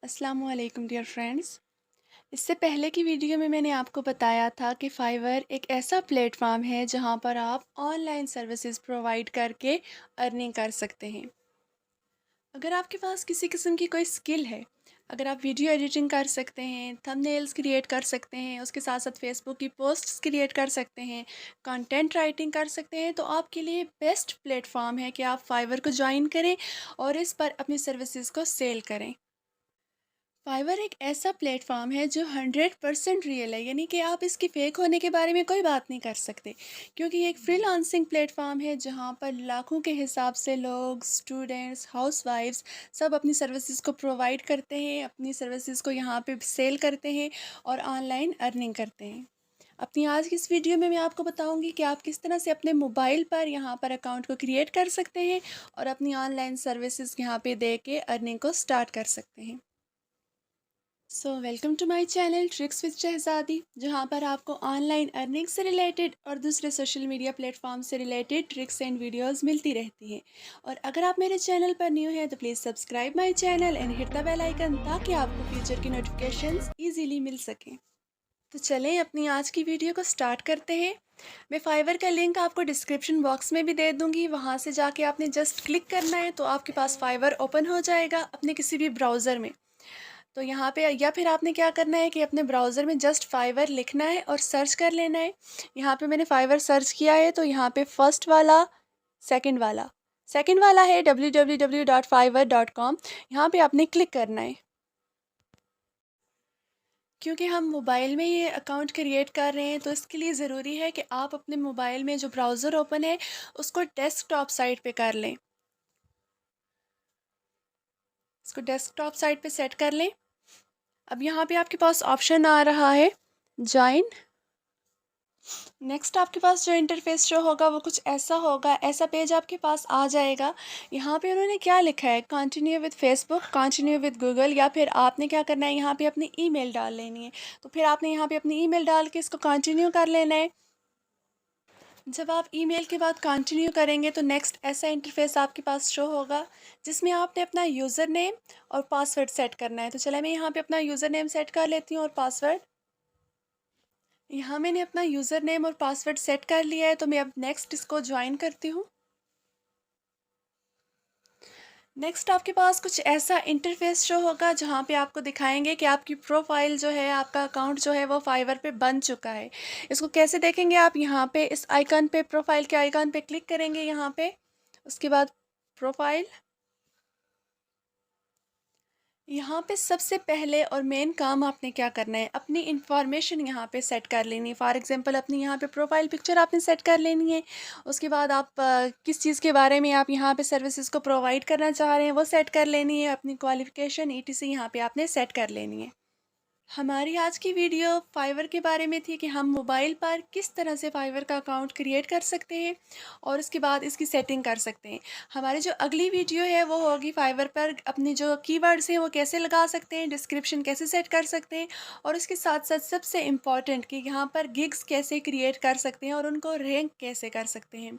अस्सलामुअलैकुम dear friends. इससे पहले की वीडियो में मैंने आपको बताया था कि फाइवर एक ऐसा प्लेटफॉर्म है जहां पर आप ऑनलाइन सर्विसेज प्रोवाइड करके अर्निंग कर सकते हैं। अगर आपके पास किसी किस्म की कोई स्किल है, अगर आप वीडियो एडिटिंग कर सकते हैं, थंबनेल्स क्रिएट कर सकते हैं, उसके साथ साथ फेसबुक की पोस्ट्स क्रिएट कर सकते हैं, कंटेंट राइटिंग कर सकते हैं, तो आपके लिए बेस्ट प्लेटफॉर्म है कि आप फाइवर को ज्वाइन करें और इस पर अपनी सर्विसेज को सेल करें। फाइवर एक ऐसा प्लेटफॉर्म है जो 100% रियल है, यानी कि आप इसकी फेक होने के बारे में कोई बात नहीं कर सकते, क्योंकि ये एक फ्रीलांसिंग प्लेटफॉर्म है जहां पर लाखों के हिसाब से लोग, स्टूडेंट्स, हाउसवाइफ्स सब अपनी सर्विसेज को प्रोवाइड करते हैं, अपनी सर्विसेज को यहाँ पे सेल करते हैं और ऑनलाइन अर्निंग करते हैं। अपनी आज की इस वीडियो में मैं आपको बताऊंगी कि आप किस तरह से अपने मोबाइल पर यहाँ पर अकाउंट को क्रिएट कर सकते हैं और अपनी ऑनलाइन सर्विसेज यहाँ पे दे के अर्निंग को स्टार्ट कर सकते हैं। So welcome to my channel tricks with Shahzadi, जहां पर आपको ऑनलाइन अर्निंग से रिलेटेड और दूसरे सोशल मीडिया प्लेटफॉर्म से रिलेटेड ट्रिक्स एंड वीडियोस मिलती रहती हैं। और अगर आप मेरे चैनल पर न्यू हैं तो please subscribe my channel and hit the bell icon, ताकि आपको फ्यूचर की नोटिफिकेशंस इजीली मिल सकें। तो चलें अपनी आज की वीडियो को स्टार्ट करते हैं। मैं फाइवर का लिंक आपको डिस्क्रिप्शन बॉक्स में भी दे दूंगी, वहां से जाके आपने जस्ट क्लिक करना है तो आपके पास फाइवर ओपन हो जाएगा अपने किसी भी ब्राउज़र में। तो यहाँ पे या फिर आपने क्या करना है कि अपने ब्राउज़र में जस्ट फाइवर लिखना है और सर्च कर लेना है। यहाँ पे मैंने फाइवर सर्च किया है तो यहाँ पे फर्स्ट वाला, सेकंड वाला है www.fiverr.com। यहाँ पे आपने क्लिक करना है। क्योंकि हम मोबाइल में ये अकाउंट क्रिएट कर रहे हैं तो इसके लिए ज़रूरी है कि आप अपने मोबाइल में जो ब्राउज़र ओपन है उसको डेस्कटॉप साइट पे कर लें। इसको डेस्कटॉप साइट पे सेट कर लें। अब यहाँ पे आपके पास ऑप्शन आ रहा है ज्वाइन। नेक्स्ट आपके पास जो इंटरफेस शो होगा वो कुछ ऐसा होगा, ऐसा पेज आपके पास आ जाएगा। यहाँ पे उन्होंने क्या लिखा है, continue with Facebook, continue with Google, या फिर आपने क्या करना है, यहाँ पे अपनी ईमेल डाल लेनी है। तो फिर आपने यहाँ पे अपनी ईमेल डाल के इसको कंटिन्यू कर लेना है। जब आप ईमेल के बाद कंटिन्यू करेंगे तो नेक्स्ट ऐसा इंटरफेस आपके पास शो होगा, जिसमें आपने अपना यूज़र नेम और पासवर्ड सेट करना है। तो चलिए मैं यहाँ पे अपना यूज़र नेम सेट कर लेती हूँ और पासवर्ड। यहाँ मैंने अपना यूज़र नेम और पासवर्ड सेट कर लिया है, तो मैं अब नेक्स्ट इसको ज्वाइन करती हूँ। नेक्स्ट आपके पास कुछ ऐसा इंटरफेस शो होगा जहाँ पे आपको दिखाएंगे कि आपकी प्रोफाइल जो है, आपका अकाउंट जो है वो फाइवर पे बन चुका है। इसको कैसे देखेंगे, आप यहाँ पे इस आइकन पे, प्रोफाइल के आइकन पे क्लिक करेंगे यहाँ पे। उसके बाद प्रोफाइल, यहाँ पे सबसे पहले और मेन काम आपने क्या करना है, अपनी इंफॉर्मेशन यहाँ पे सेट कर लेनी है। फॉर एग्जांपल अपनी यहाँ पे प्रोफाइल पिक्चर आपने सेट कर लेनी है। उसके बाद आप किस चीज़ के बारे में आप यहाँ पे सर्विसेज को प्रोवाइड करना चाह रहे हैं वो सेट कर लेनी है। अपनी क्वालिफिकेशन ईटीसी यहाँ पे आपने सेट कर लेनी है। हमारी आज की वीडियो फाइवर के बारे में थी कि हम मोबाइल पर किस तरह से फाइवर का अकाउंट क्रिएट कर सकते हैं और उसके बाद इसकी सेटिंग कर सकते हैं। हमारी जो अगली वीडियो है वो होगी फाइवर पर अपनी जो कीवर्ड्स हैं वो कैसे लगा सकते हैं, डिस्क्रिप्शन कैसे सेट कर सकते हैं, और उसके साथ साथ सबसे इम्पॉर्टेंट कि यहाँ पर गिग्स कैसे क्रिएट कर सकते हैं और उनको रैंक कैसे कर सकते हैं।